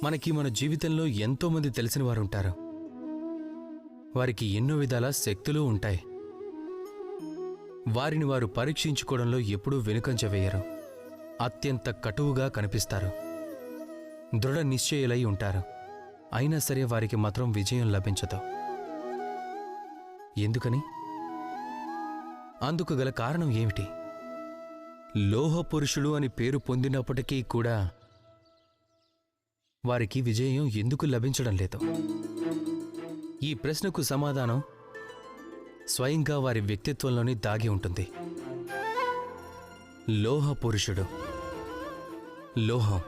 మనకి మన జీవితంలో ఎంతోమంది తెలిసిన వారు ఉంటారు. వారికి ఎన్నో విధాల శక్తులు ఉంటాయి. వారిని వారు పరీక్షించుకోవడంలో ఎప్పుడూ వెనుకంజ వేయరు. అత్యంత కటువుగా కనిపిస్తారు. దృఢ నిశ్చయులై ఉంటారు. అయినా సరే వారికి మాత్రం విజయం లభించదు. ఎందుకని? అందుకు గల కారణం ఏమిటి? లోహపురుషుడు అని పేరు పొందినప్పటికీ కూడా వారికి విజయం ఎందుకు లభించడం లేదు? ఈ ప్రశ్నకు సమాధానం స్వయంగా వారి వ్యక్తిత్వంలోనే దాగి ఉంటుంది. లోహపురుషుడు, లోహం.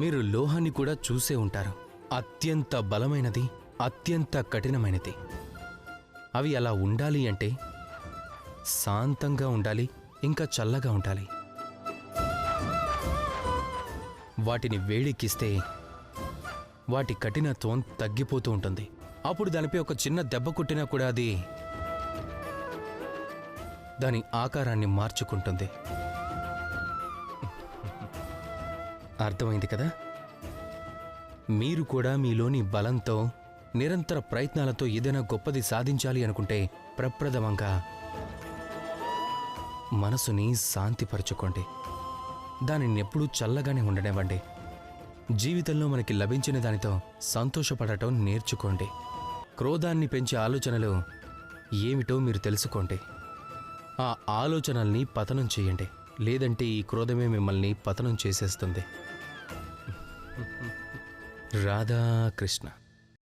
మీరు లోహాన్ని కూడా చూసే ఉంటారు. అత్యంత బలమైనది, అత్యంత కఠినమైనది. అవి అలా ఉండాలి అంటే శాంతంగా ఉండాలి, ఇంకా చల్లగా ఉండాలి. వాటిని వేడెక్కిస్తే వాటి కఠినత్వం తగ్గిపోతూ ఉంటుంది. అప్పుడు దానిపై ఒక చిన్న దెబ్బ కొట్టినా కూడా అది దాని ఆకారాన్ని మార్చుకుంటుంది. అర్థమైంది కదా? మీరు కూడా మీలోని బలంతో, నిరంతర ప్రయత్నాలతో ఏదైనా గొప్పది సాధించాలి అనుకుంటే ప్రప్రథమంగా మనసుని శాంతిపరచుకోండి. దానిని ఎప్పుడూ చల్లగానే ఉండనివ్వండి. జీవితంలో మనకి లభించిన దానితో సంతోషపడటం నేర్చుకోండి. క్రోధాన్ని పెంచే ఆలోచనలు ఏమిటో మీరు తెలుసుకోండి. ఆ ఆలోచనల్ని పతనం చేయండి. లేదంటే ఈ క్రోధమే మిమ్మల్ని పతనం చేసేస్తుంది. రాధాకృష్ణ.